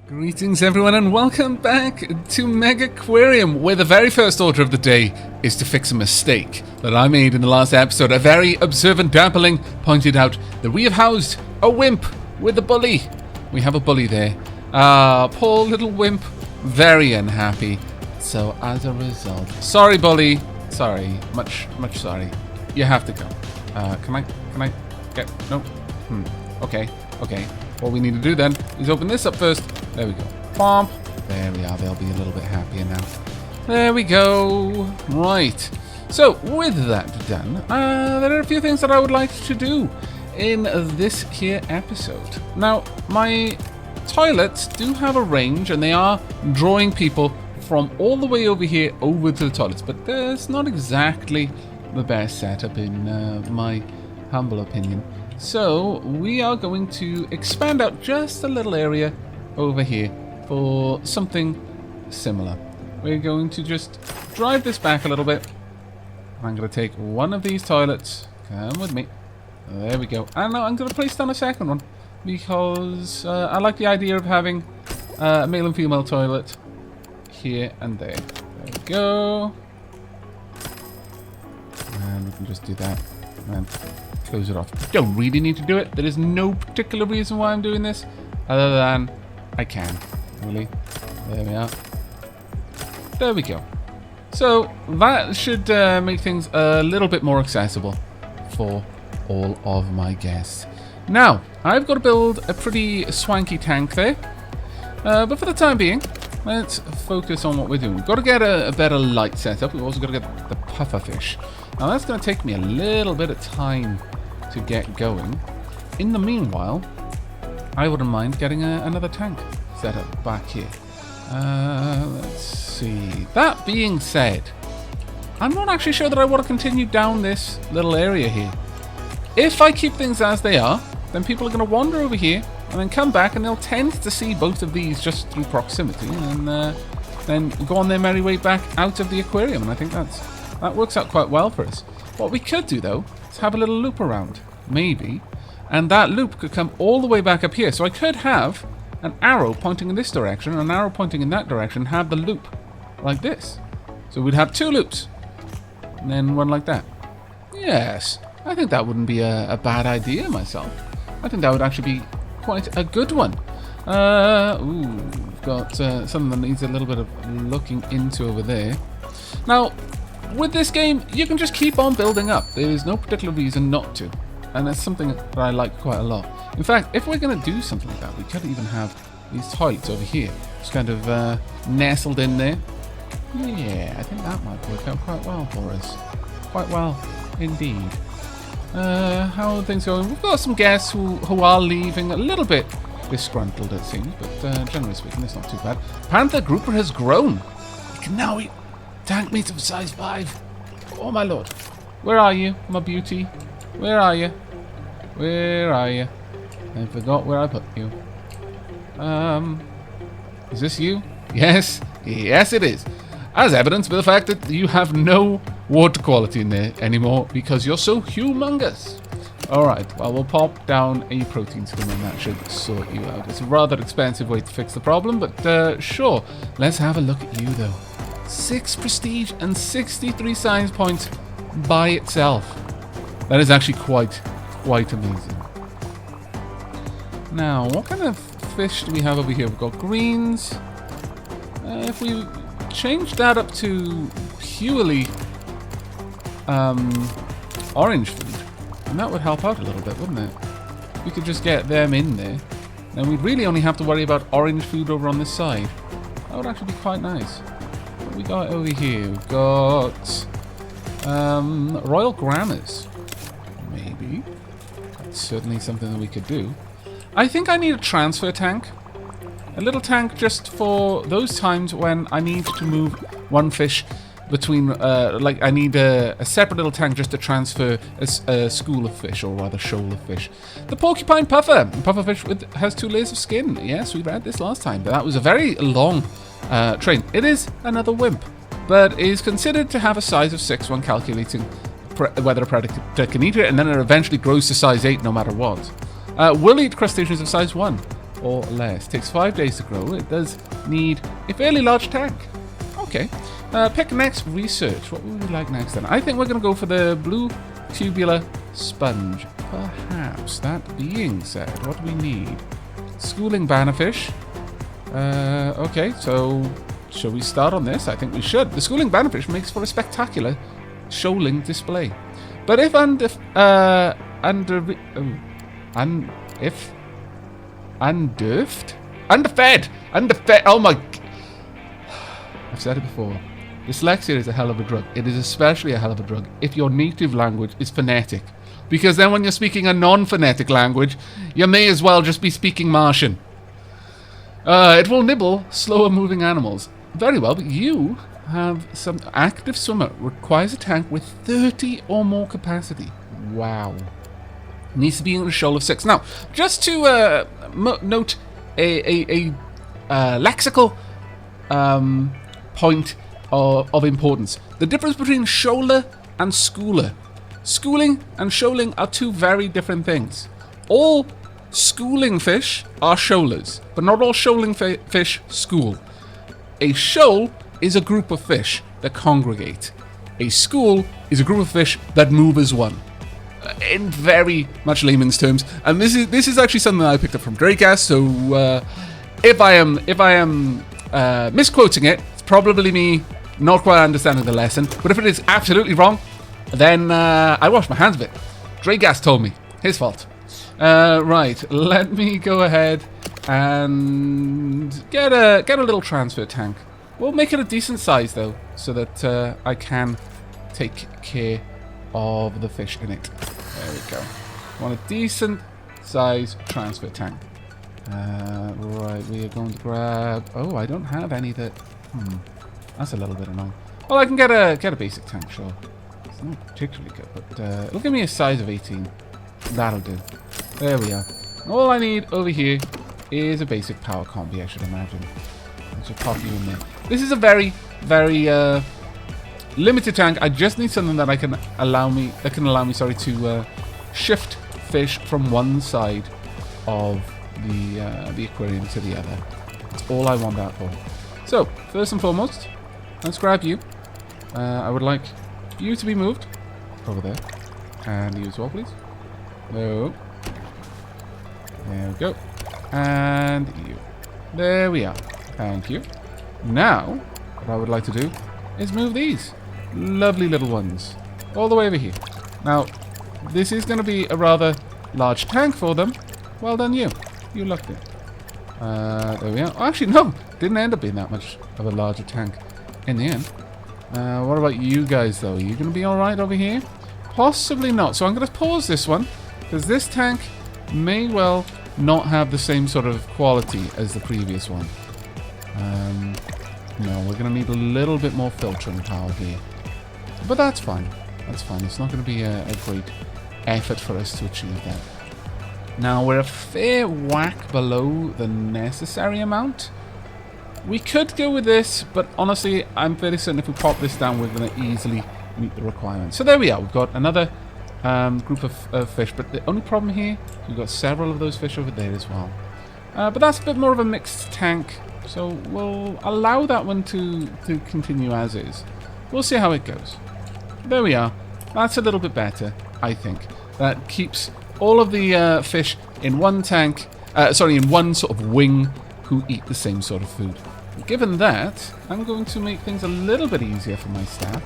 Greetings everyone and welcome back to Megaquarium, where the very first order of the day is to fix a mistake that I made in the last episode. A very observant dappling pointed out that we have housed a wimp with a bully. We have a bully there. Poor little wimp, very unhappy. So as a result, sorry bully, sorry, much sorry. You have to go. Can I get, no? Okay. What we need to do then is open this up first. There we go. Pomp. There we are. They'll be a little bit happier now. There we go. Right. So, with that done, there are a few things that I would like to do in this here episode. Now, my toilets do have a range, and they are drawing people from all the way over here over to the toilets, but that's not exactly the best setup in my humble opinion. So we are going to expand out just a little area over here for something similar. We're going to just drive this back a little bit. I'm going to take one of these toilets. Come with me. There we go. And now I'm going to place down a second one because I like the idea of having a male and female toilet here and there. There we go. And we can just do that. And close it off. Don't really need to do it. There is no particular reason why I'm doing this other than I can. Really. There we are. There we go. So that should make things a little bit more accessible for all of my guests. Now, I've got to build a pretty swanky tank there. But for the time being, let's focus on what we're doing. We've got to get a better light setup. We've also got to get the pufferfish. Now that's going to take me a little bit of time to get going. In the meanwhile, I wouldn't mind getting another tank set up back here. Let's see. That being said, I'm not actually sure that I want to continue down this little area here. If I keep things as they are, then people are going to wander over here and then come back and they'll tend to see both of these just through proximity and then go on their merry way back out of the aquarium. And I think that works out quite well for us. What we could do though is have a little loop around, maybe, and that loop could come all the way back up here. So I could have an arrow pointing in this direction and an arrow pointing in that direction, have the loop like this. So we'd have two loops and then one like that. Yes, I think that wouldn't be a bad idea myself. I think that would actually be quite a good one. We've got something that needs a little bit of looking into over there. Now, with this game, you can just keep on building up. There is no particular reason not to. And that's something that I like quite a lot. In fact, if we're going to do something like that, we could even have these toilets over here. Just kind of nestled in there. Yeah, I think that might work out quite well for us. Quite well, indeed. How are things going? We've got some guests who are leaving, a little bit disgruntled it seems, but generally speaking, it's not too bad. Panther Grouper has grown. We can now eat tank meat of size 5. Oh my lord. Where are you, my beauty? Where are you? Where are you? I forgot where I put you. Is this you? Yes. Yes it is. As evidenced by the fact that you have no water quality in there anymore because you're so humongous. Alright, well we'll pop down a protein skim and that should sort you out. It's a rather expensive way to fix the problem, but sure. Let's have a look at you though. 6 prestige and 63 science points by itself. That is actually quite amazing. Now, what kind of fish do we have over here? We've got greens. If we change that up to purely orange food, and that would help out a little bit, wouldn't it? We could just get them in there. Then we'd really only have to worry about orange food over on this side. That would actually be quite nice. What we got over here? We've got Royal Grammars. Maybe. That's certainly something that we could do. I think I need a transfer tank. A little tank just for those times when I need to move one fish between, like I need a separate little tank just to transfer a school of fish, or rather shoal of fish. The porcupine puffer. Pufferfish has 2 layers of skin. Yes, we read this last time, but that was a very long train. It is another wimp, but is considered to have a size of 6 when calculating whether a predator can eat it, and then it eventually grows to size 8 no matter what. Will eat crustaceans of size 1. or less. Takes 5 days to grow. It does need a fairly large tank. Okay. Pick next research. What would we like next then? I think we're going to go for the blue tubular sponge. Perhaps. That being said, what do we need? Schooling bannerfish. Okay, so shall we start on this? I think we should. The schooling bannerfish makes for a spectacular shoaling display. But if underfed, oh my, I've said it before. Dyslexia is a hell of a drug. It is especially a hell of a drug if your native language is phonetic. Because then when you're speaking a non-phonetic language, you may as well just be speaking Martian. It will nibble slower moving animals. Very well, but you have some active swimmer. Requires a tank with 30 or more capacity. Wow. Needs to be in a shoal of 6. Now, just to note a lexical point of importance. The difference between shoaler and schooler. Schooling and shoaling are two very different things. All schooling fish are shoalers, but not all shoaling fish school. A shoal is a group of fish that congregate. A school is a group of fish that move as one. In very much layman's terms, and this is actually something that I picked up from Dracast. So if I am misquoting it, it's probably me not quite understanding the lesson. But if it is absolutely wrong, then I wash my hands of it. Dracast told me. His fault. Right, let me go ahead and get a little transfer tank. We'll make it a decent size though, so that I can take care of the fish in it. There we go. Want a decent size transfer tank. Right, we are going to grab. Oh, I don't have any that. That's a little bit annoying. Well, I can get a basic tank, sure. It's not particularly good, but it'll give me a size of 18. That'll do. There we are. All I need over here is a basic power combi, I should imagine. I should pop you in there. This is a very, very limited tank. I just need something that can allow me, to shift fish from one side of the aquarium to the other. That's all I want that for. So, first and foremost, let's grab you. I would like you to be moved over there. And you as well, please. No. There we go. And you. There we are. Thank you. Now, what I would like to do is move these lovely little ones all the way over here. Now, this is going to be a rather large tank for them. Well done, you. You lucked it. There we are. Oh, actually, no. Didn't end up being that much of a larger tank in the end. What about you guys, though? Are you going to be alright over here? Possibly not. So I'm going to pause this one, because this tank may well not have the same sort of quality as the previous one. No, we're going to need a little bit more filtering power here. But that's fine. That's fine. It's not going to be a great effort for us to achieve that. Now, we're a fair whack below the necessary amount. We could go with this, but honestly, I'm fairly certain if we pop this down, we're going to easily meet the requirements. So there we are. We've got another group of fish, but the only problem here, we've got several of those fish over there as well. But that's a bit more of a mixed tank, so we'll allow that one to continue as is. We'll see how it goes. There we are. That's a little bit better, I think. That keeps all of the fish in one tank, in one sort of wing, who eat the same sort of food. Given that, I'm going to make things a little bit easier for my staff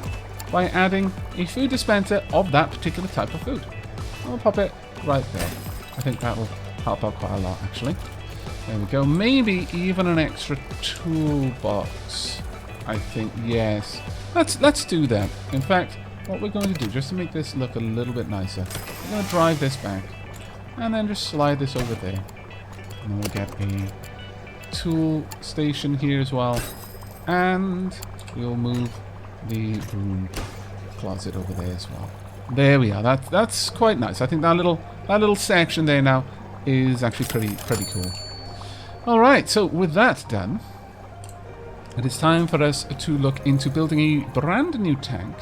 by adding a food dispenser of that particular type of food. I'll pop it right there. I think that will help out quite a lot, actually. There we go. Maybe even an extra toolbox. I think, yes. Let's do that. In fact, what we're going to do, just to make this look a little bit nicer, we're going to drive this back and then just slide this over there. And then we'll get a tool station here as well, and we'll move the broom closet over there as well. There we are. That's quite nice. I think that little section there now is actually pretty cool. All right, so with that done, it is time for us to look into building a brand new tank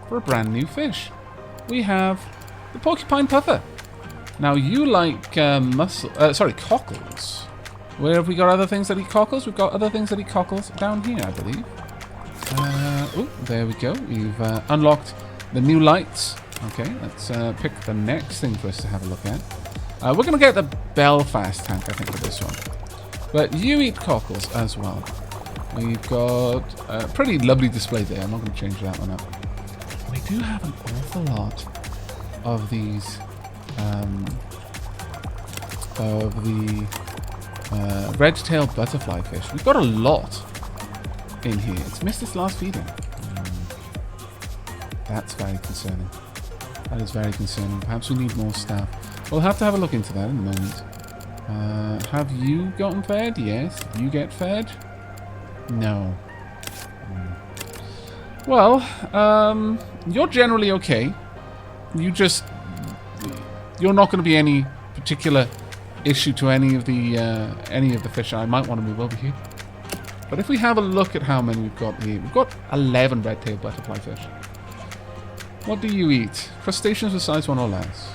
for a brand new fish. We have the porcupine puffer. Now you like cockles. Where have we got other things that eat cockles? We've got other things that eat cockles down here, I believe. Oh, there we go. We've unlocked the new lights. Okay, let's pick the next thing for us to have a look at. We're going to get the Belfast tank, I think, for this one. But you eat cockles as well. We've got a pretty lovely display there. I'm not going to change that one up. We do have an awful lot of these, of the red-tailed butterfly fish. We've got a lot in here. It's missed its last feeding. That's very concerning. That is very concerning. Perhaps we need more staff. We'll have to have a look into that in a moment. Have you gotten fed? Yes. You get fed? No. Well, you're generally okay. You're not going to be any particular issue to any of the fish. I might want to move over here. But if we have a look at how many we've got here, we've got 11 red-tailed butterfly fish. What do you eat? Crustaceans with size 1 or less.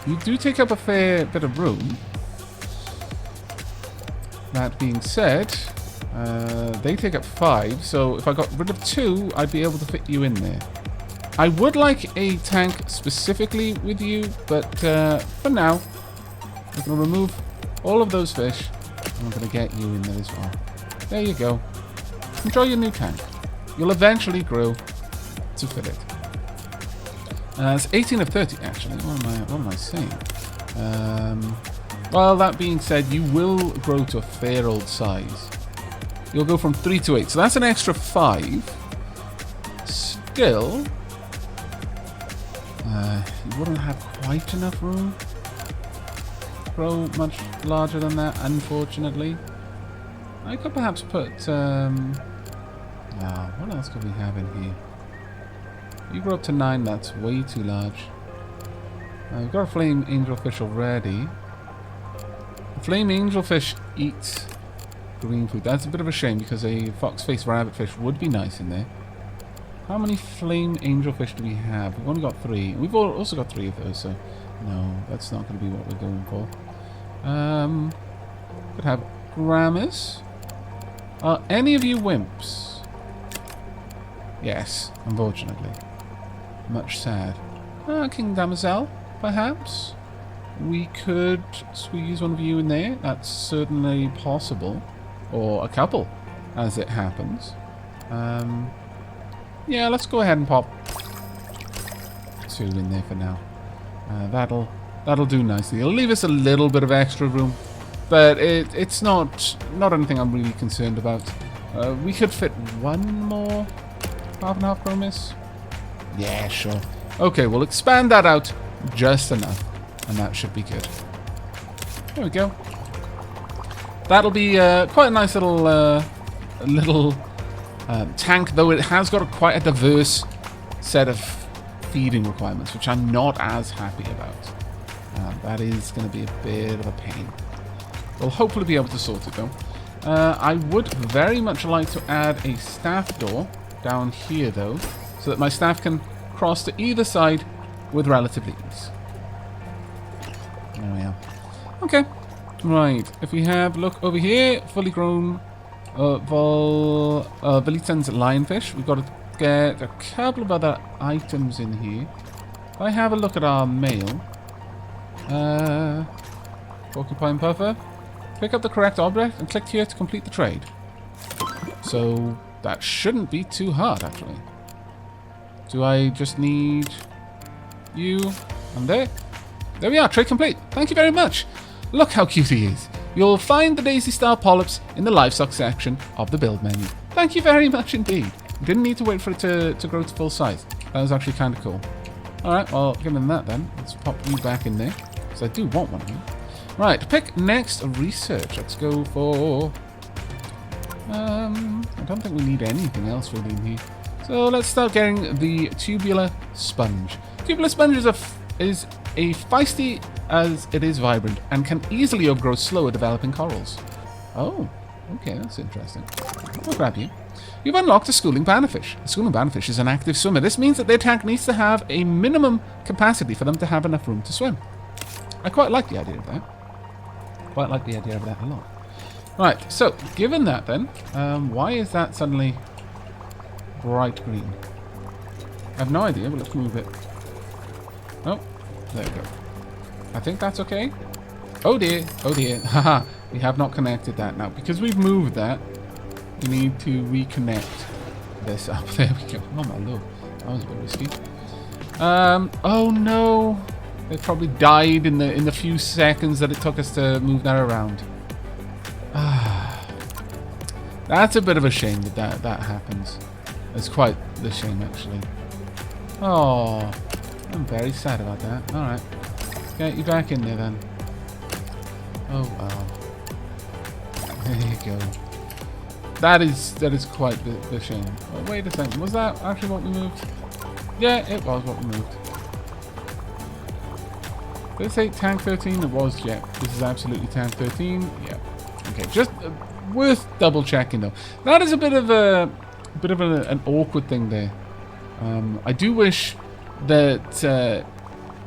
You do take up a fair bit of room. That being said, they take up 5, so if I got rid of 2, I'd be able to fit you in there. I would like a tank specifically with you, but for now, we're going to remove all of those fish, and we're going to get you in there as well. There you go. Enjoy your new tank. You'll eventually grow to fit it. It's 18 of 30, actually. What am I saying? Well, that being said, you will grow to a fair old size. You'll go from 3 to 8, so that's an extra 5. Still, you wouldn't have quite enough room to grow much larger than that, unfortunately. I could perhaps put, what else could we have in here? You grow up to 9, that's way too large. We've got a flame angelfish already. The flame angelfish eats green food. That's a bit of a shame because a fox-faced rabbitfish would be nice in there. How many flame angelfish do we have? We've only got 3. We've also got 3 of those, so no, that's not going to be what we're going for. Could have Grammars. Are any of you wimps? Yes, unfortunately. Much sad. King Damosel, perhaps? We could squeeze one of you in there. That's certainly possible. Or a couple, as it happens. Yeah, let's go ahead and pop 2 in there for now. That'll do nicely. It'll leave us a little bit of extra room, but it's not anything I'm really concerned about. We could fit 1 more half and half promise. Yeah, sure. Okay, we'll expand that out just enough, and that should be good. There we go. That'll be quite a nice little tank, though it has got quite a diverse set of feeding requirements, which I'm not as happy about. That is going to be a bit of a pain. We'll hopefully be able to sort it, though. I would very much like to add a staff door down here, though, so that my staff can cross to either side with relative ease. There we are. Okay. Right. If we have, look over here, fully grown Velitan's lionfish. We've got to get a couple of other items in here. If I have a look at our mail, porcupine puffer, pick up the correct object and click here to complete the trade. So that shouldn't be too hard, actually. Do I just need you? And there. There we are, trade complete. Thank you very much. Look how cute he is. You'll find the Daisy Star polyps in the livestock section of the build menu. Thank you very much indeed. Didn't need to wait for it to grow to full size. That was actually kind of cool. Alright, well, given that then, let's pop you back in there. Because I do want one of you. Right, to pick next research. Let's go for... I don't think we need anything else really in here. So let's start getting the tubular sponge. Tubular sponge is a feisty as it is vibrant and can easily overgrow slower developing corals. Oh, okay, that's interesting. I'll grab you. You've unlocked a schooling bannerfish. A schooling bannerfish is an active swimmer. This means that their tank needs to have a minimum capacity for them to have enough room to swim. I quite like the idea of that. Quite like the idea of that a lot. Right, so given that then, why is that suddenly bright green? I have no idea, but let's move it. Oh, there we go. I think that's okay. Oh dear, haha, we have not connected that now. Because we've moved that, we need to reconnect this up. There we go. Oh my lord, that was a bit risky. Oh no, it probably died in the few seconds that it took us to move that around. That's a bit of a shame that happens. It's quite the shame, actually. Oh, I'm very sad about that. Alright. Get you back in there, then. Oh, wow. There you go. That is quite the shame. Oh, wait a second. Was that actually what we moved? Yeah, it was what we moved. Did it say tank 13? It was, yeah. This is absolutely tank 13. Yeah. Okay, just worth double checking though. That is a bit of an awkward thing there. I do wish that.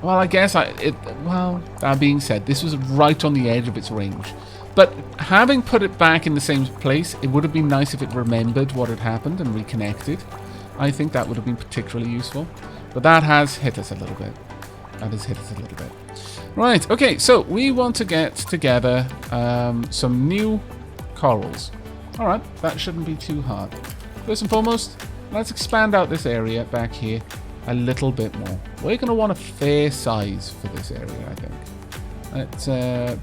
Well, I guess well, that being said, this was right on the edge of its range. But having put it back in the same place, it would have been nice if it remembered what had happened and reconnected. I think that would have been particularly useful. But that has hit us a little bit. That has hit us a little bit. Right, okay, so we want to get together some new corals. Alright, that shouldn't be too hard. First and foremost, let's expand out this area back here a little bit more. We're going to want a fair size for this area, I think. Let's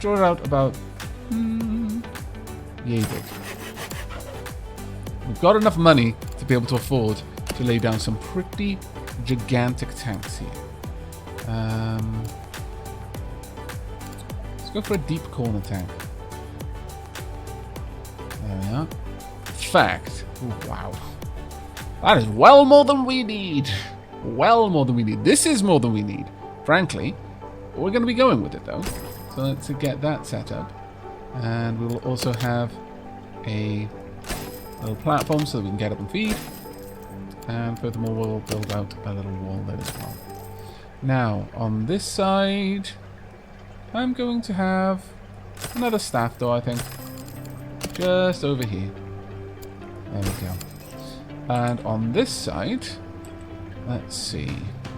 draw it out about yay big. We've got enough money to be able to afford to lay down some pretty gigantic tanks here. Let's go for a deep corner tank. There we are. Fact. Ooh, wow. That is well more than we need. Well more than we need. This is more than we need. Frankly, we're going to be going with it though. So let's get that set up. And we'll also have a little platform so that we can get up and feed. And furthermore, we'll build out a little wall there as well. Now, on this side, I'm going to have another staff door, I think. Just over here. There we go. And on this side, let's see.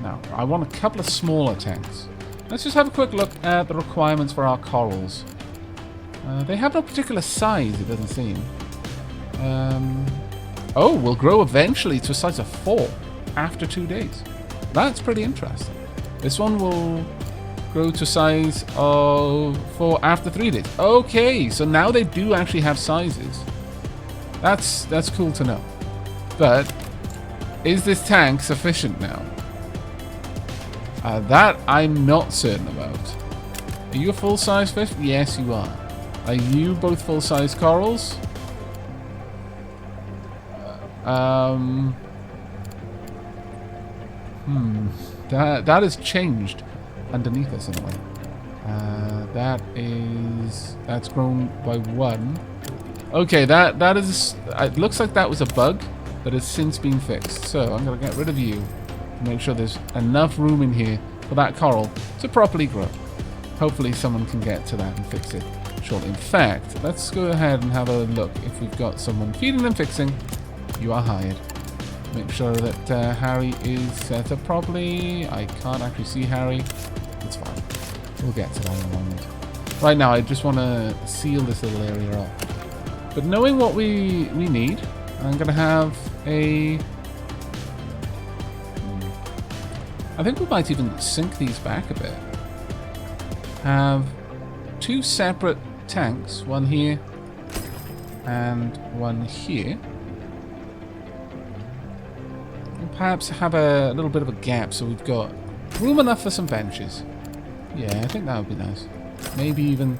Now, I want a couple of smaller tanks. Let's just have a quick look at the requirements for our corals. They have no particular size, it doesn't seem. Oh, we'll grow eventually to a size of 4 after 2 days. That's pretty interesting. This one will grow to size of 4 after 3 days. Okay, so now they do actually have sizes. That's cool to know. But is this tank sufficient now? That I'm not certain about. Are you a full-size fish? Yes, you are. Are you both full-size corals? That has changed underneath us in a way. That's grown by 1. Okay, that is. It looks like that was a bug that has since been fixed. So I'm gonna get rid of you to make sure there's enough room in here for that coral to properly grow. Hopefully someone can get to that and fix it shortly. In fact, let's go ahead and have a look if we've got someone feeding and fixing. You are hired. Make sure that Harry is set up properly. I can't actually see Harry. It's fine. We'll get to that in a moment. Right now, I just want to seal this little area up. But knowing what we need, I'm going to have a... I think we might even sink these back a bit. Have 2 separate tanks. One here and one here. Perhaps have a little bit of a gap so we've got room enough for some benches. Yeah, I think that would be nice. Maybe even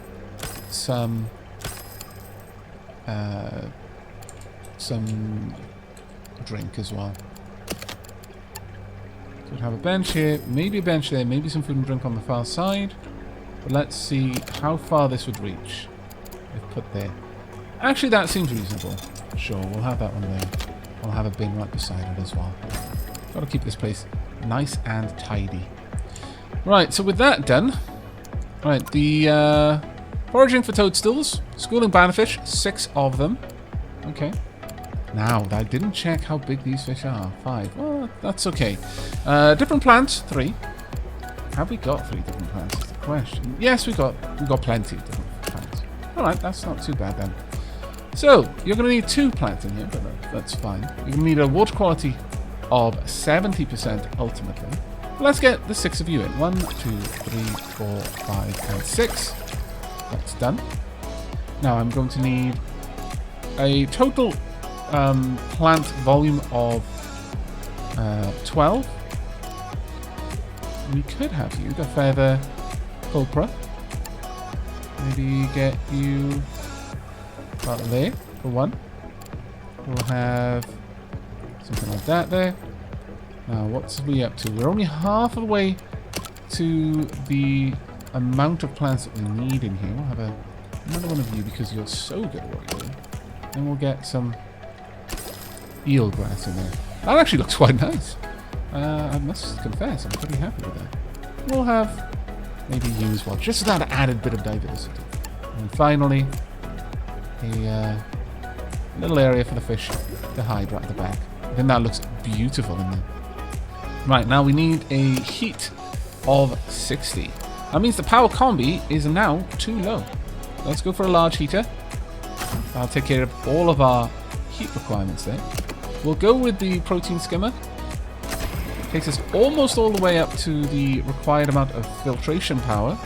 some drink as well. So we'd have a bench here, maybe a bench there, maybe some food and drink on the far side. But let's see how far this would reach if put there. Actually, that seems reasonable. Sure, we'll have that one there. I'll have a bin right beside it as well. Got to keep this place nice and tidy. Right, so with that done, right, the Foraging for toadstools. Schooling bannerfish. 6 of them. Okay. Now, I didn't check how big these fish are. 5. Well, that's okay. Different plants. 3. Have we got 3 different plants? Is the question. Yes, we got plenty of different plants. Alright, that's not too bad then. So, you're going to need 2 plants in here, but that's fine. You're going to need a water quality of 70% ultimately. Let's get the 6 of you in. 1, 2, 3, 4, 5, and 6. That's done. Now I'm going to need a total plant volume of 12. We could have you, the feather culpra. Maybe get you about there for 1. We'll have something like that there. Now, what's we up to? We're only half of the way to the amount of plants that we need in here. We'll have another one of you because you're so good at what you're doing. And we'll get some eel grass in there. That actually looks quite nice. I must confess, I'm pretty happy with that. We'll have maybe you as well, just that added bit of diversity. And finally, a little area for the fish to hide right at the back. I think that looks beautiful in there. Right, now we need a heat of 60. That means the power combi is now too low. Let's go for a large heater. That'll take care of all of our heat requirements there. We'll go with the protein skimmer. Takes us almost all the way up to the required amount of filtration power.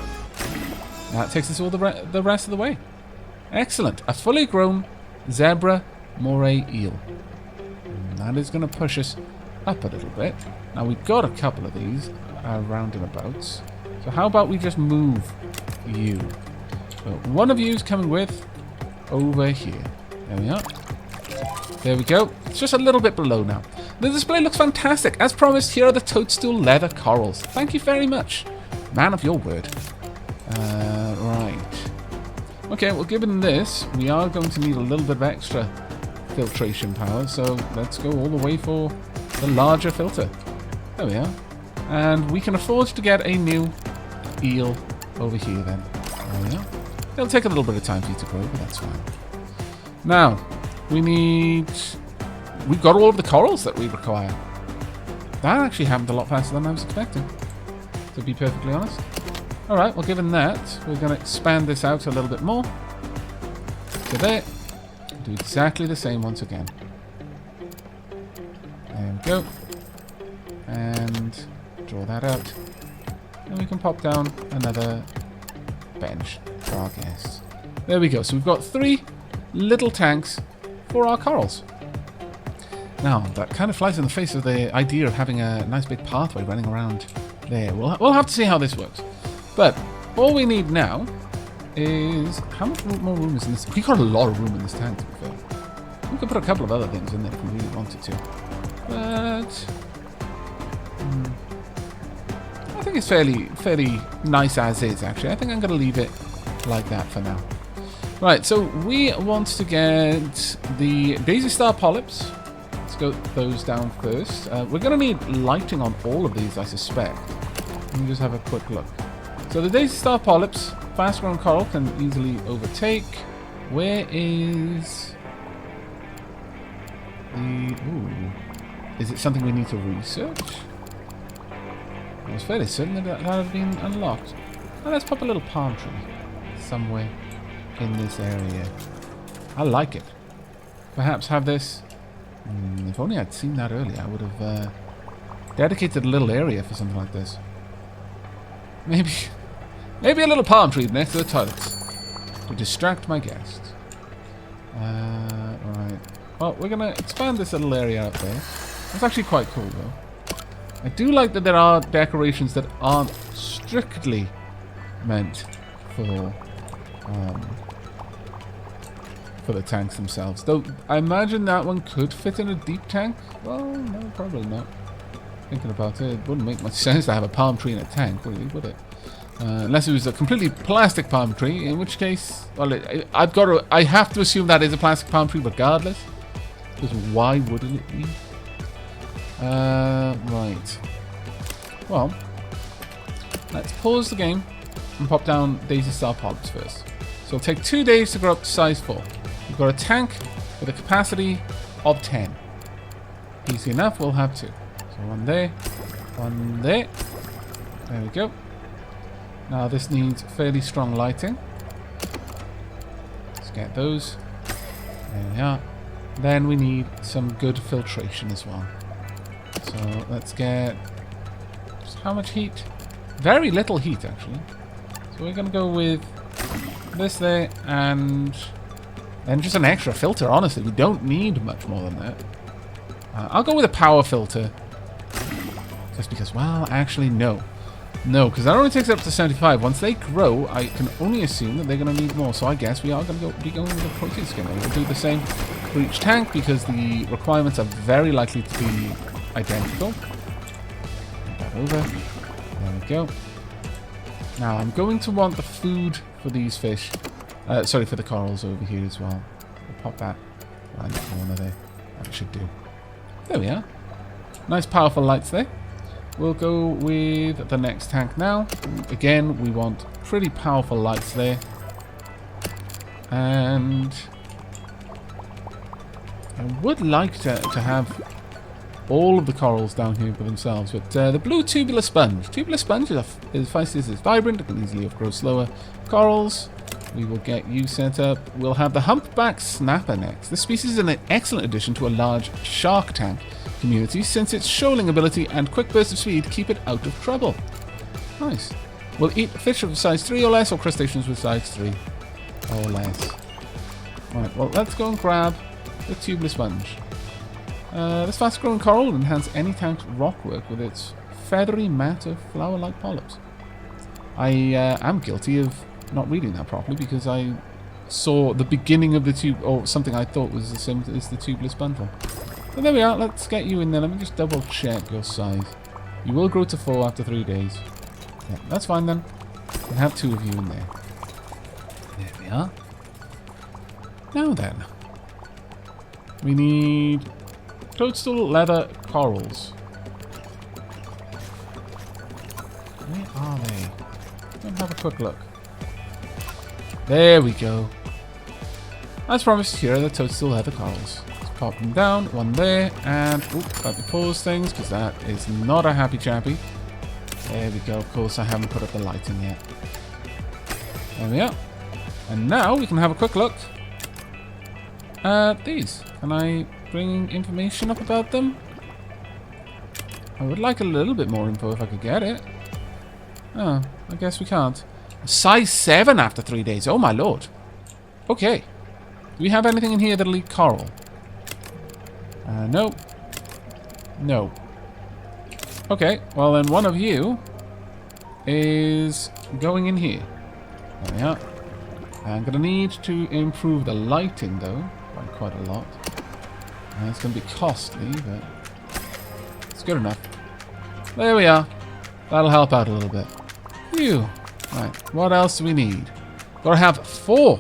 That takes us all the rest of the way. Excellent. A fully grown zebra moray eel. And that is going to push us up a little bit. Now we've got a couple of these around and about. So how about we just move you? So one of you is coming with over here. There we are. There we go. It's just a little bit below now. The display looks fantastic. As promised, here are the toadstool leather corals. Thank you very much. Man of your word. Right. Okay, well, given this, we are going to need a little bit of extra filtration power. So let's go all the way for the larger filter. There we are. And we can afford to get a new eel over here then. There we are. It'll take a little bit of time for you to grow, but that's fine. Now, we've got all of the corals that we require. That actually happened a lot faster than I was expecting, to be perfectly honest. Alright, well, given that, we're going to expand this out a little bit more. So there. Do exactly the same once again. There we go. And draw that out. And we can pop down another bench for our guests. There we go. So we've got 3 little tanks for our corals. Now, that kind of flies in the face of the idea of having a nice big pathway running around there. We'll have to see how this works. But all we need now is... How much more room is in this? We've got a lot of room in this tank, to be fair. We could put a couple of other things in there if we really wanted to. But... I think it's fairly nice as is, actually. I think I'm going to leave it like that for now. Right, so we want to get the Daisy Star polyps. Let's go those down first. We're going to need lighting on all of these, I suspect. Let me just have a quick look. So the Daisy Star polyps, fast-grown coral, can easily overtake. Where is the... Ooh. Is it something we need to research? I was fairly certain that that had been unlocked. Now let's pop a little palm tree somewhere in this area. I like it. Perhaps have this... if only I'd seen that earlier, I would have dedicated a little area for something like this. Maybe a little palm tree next to the toilets to distract my guests. Right. Well, we're going to expand this little area up there. It's actually quite cool, though. I do like that there are decorations that aren't strictly meant for the tanks themselves. Though, I imagine that one could fit in a deep tank. Well, no, probably not. Thinking about it, it wouldn't make much sense to have a palm tree in a tank, really, would it? Unless it was a completely plastic palm tree, in which case, well, I have to assume that is a plastic palm tree regardless. Because why wouldn't it be? Right. Well, let's pause the game and pop down Daisy Star polyps first. So it'll take 2 days to grow up to size 4. We've got a tank with a capacity of 10. Easy enough, we'll have 2. So one there, one there. There we go. Now this needs fairly strong lighting. Let's get those. There we are. Then we need some good filtration as well. So let's get... how much heat? Very little heat, actually. So we're going to go with this there and then just an extra filter, honestly. We don't need much more than that. I'll go with a power filter. Just because, well, actually, no. No, because that only takes it up to 75. Once they grow, I can only assume that they're going to need more. So I guess we are going to be going with a protein skimmer. We'll do the same for each tank because the requirements are very likely to be identical. Put that over. There we go. Now, I'm going to want the food for these fish. Sorry, for the corals over here as well. We'll pop that right into one of there. That should do. There we are. Nice powerful lights there. We'll go with the next tank now. Again, we want pretty powerful lights there. And I would like to have all of the corals down here for themselves. But the blue tubular sponge. Tubular sponge is feisty, it's vibrant, it can easily grow slower. Corals, we will get you set up. We'll have the humpback snapper next. This species is an excellent addition to a large shark tank community since its shoaling ability and quick burst of speed keep it out of trouble. Nice. We'll eat fish of size 3 or less or crustaceans with size 3 or less. Right, well, let's go and grab the tubular sponge. This fast-growing coral will enhance any tank's rockwork with its feathery mat of flower-like polyps. I am guilty of not reading that properly because I saw the beginning of the tube, or something I thought was the same as the tubular sponge one. So there we are, let's get you in there. Let me just double check your size. You will grow to 4 after 3 days. Yeah, that's fine then. We can have 2 of you in there. There we are. Now then. We need toadstool leather corals. Where are they? Let's have a quick look. There we go. As promised, here are the toadstool leather corals. Pop them down, one there, and got to pause things because that is not a happy chappy. There we go. Of course, I haven't put up the lighting yet. There we are. And now we can have a quick look at these. Can I bring information up about them? I would like a little bit more info if I could get it. Oh, I guess we can't. Size 7 after 3 days. Oh my lord. Okay. Do we have anything in here that'll eat coral? No. No. Okay, well then one of you is going in here. There we are. I'm going to need to improve the lighting though, by quite a lot. It's going to be costly, but it's good enough. There we are. That'll help out a little bit. Phew. Right, what else do we need? Got to have 4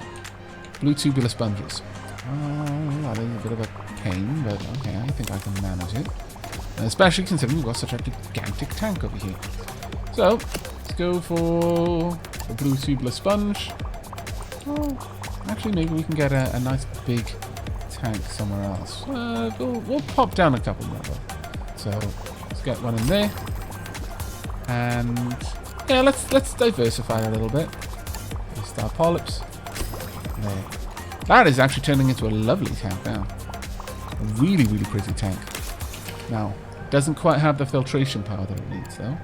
blue tubular sponges. That is a bit of a pain, but okay, I think I can manage it. Especially considering we've got such a gigantic tank over here. So, let's go for the blue tubular sponge. Oh, actually, maybe we can get a nice big tank somewhere else. We'll pop down a couple more though. So, let's get one in there. And yeah, let's diversify a little bit. Star polyps. There. That is actually turning into a lovely tank now. A really, really pretty tank. Now, it doesn't quite have the filtration power that it needs, though.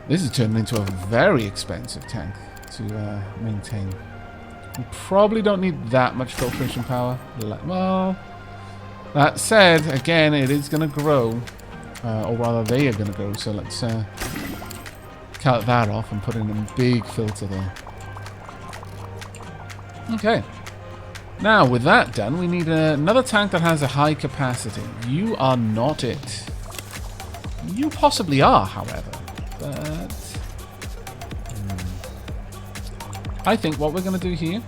This is turning into a very expensive tank to maintain. We probably don't need that much filtration power. Well, that said, again, it is going to grow. Or rather, they are going to grow. So let's cut that off and put in a big filter there. Okay. Now, with that done, we need another tank that has a high capacity. You are not it. You possibly are, however. But I think what we're going to do here,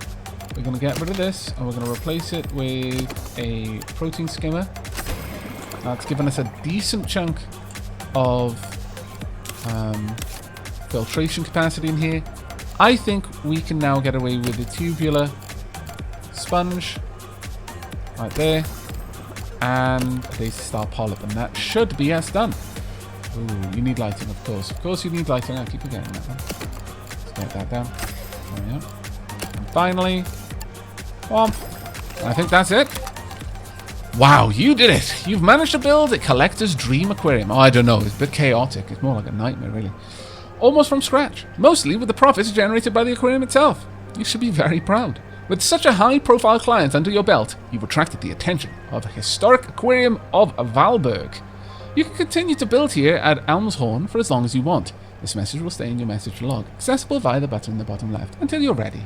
we're going to get rid of this, and we're going to replace it with a protein skimmer. That's given us a decent chunk of filtration capacity in here. I think we can now get away with the tubular sponge right there, and a star polyp, and that should be us done. Ooh, you need lighting, of course. Of course you need lighting. I keep forgetting that one. Let's get that down. There we go. And finally, I think that's it. Wow, you did it! You've managed to build a collector's dream aquarium. Oh, I don't know. It's a bit chaotic. It's more like a nightmare, really. Almost from scratch. Mostly with the profits generated by the aquarium itself. You should be very proud. With such a high-profile client under your belt, you've attracted the attention of the historic aquarium of Valberg. You can continue to build here at Elmshorn for as long as you want. This message will stay in your message log, accessible via the button in the bottom left, until you're ready.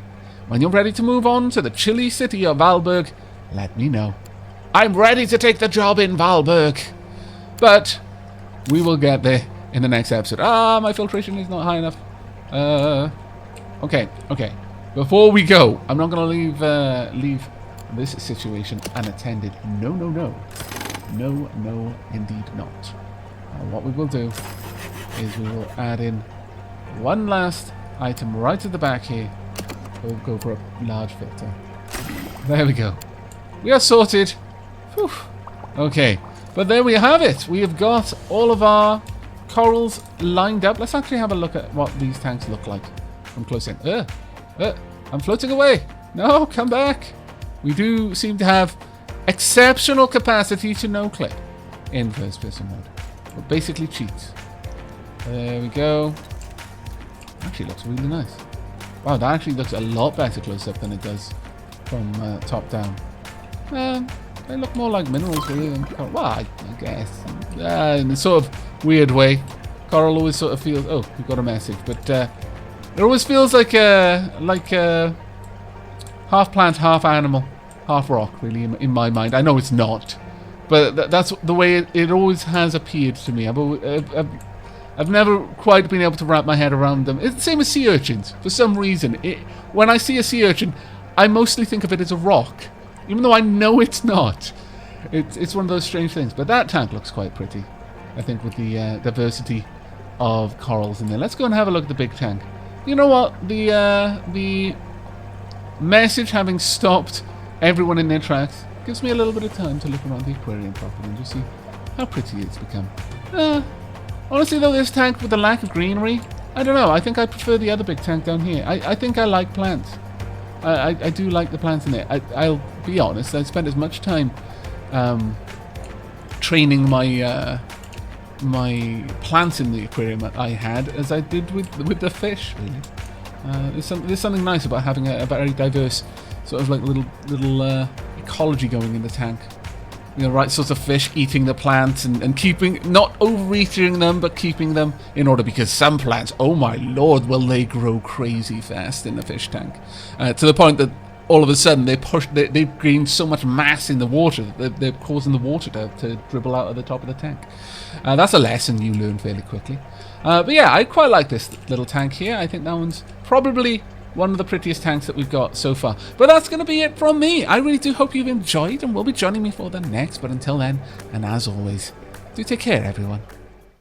When you're ready to move on to the chilly city of Valberg, let me know. I'm ready to take the job in Valberg. But we will get there in the next episode. My filtration is not high enough. Okay. Before we go, I'm not going to leave this situation unattended. No, indeed not. What we will do is we will add in one last item right at the back here. We'll go for a large filter. There we go. We are sorted. Whew. Okay, but there we have it. We have got all of our corals lined up. Let's actually have a look at what these tanks look like from close in. I'm floating away. No, come back. We do seem to have exceptional capacity to no clip in first person mode. But basically cheats. There we go. Actually looks really nice. Wow, that actually looks a lot better close up than it does from top down. They look more like minerals really than coral. Well, I guess. In a sort of weird way. Coral always sort of feels... Oh, we've got a message. But it always feels like a half plant, half animal, half rock, really, in my mind. I know it's not. But that's the way it always has appeared to me. I've never quite been able to wrap my head around them. It's the same as sea urchins. For some reason, when I see a sea urchin, I mostly think of it as a rock. Even though I know it's not. It's one of those strange things. But that tank looks quite pretty, I think, with the diversity of corals in there. Let's go and have a look at the big tank. You know what? The message having stopped everyone in their tracks gives me a little bit of time to look around the aquarium properly and just see how pretty it's become. Honestly, though, this tank with the lack of greenery, I don't know. I think I prefer the other big tank down here. I think I like plants. I do like the plants in there. I'll be honest, I spent as much time training my my plants in the aquarium I had as I did with the fish, really. There's something nice about having a very diverse sort of like little ecology going in the tank. You know, right sorts of fish eating the plants and keeping, not overeating them, but keeping them in order, because some plants, oh my lord, will they grow crazy fast in the fish tank. To the point that all of a sudden they've gained so much mass in the water that they're causing the water to dribble out of the top of the tank. That's a lesson you learn fairly quickly. But yeah, I quite like this little tank here. I think that one's probably one of the prettiest tanks that we've got so far. But that's going to be it from me. I really do hope you've enjoyed and will be joining me for the next. But until then, and as always, do take care, everyone.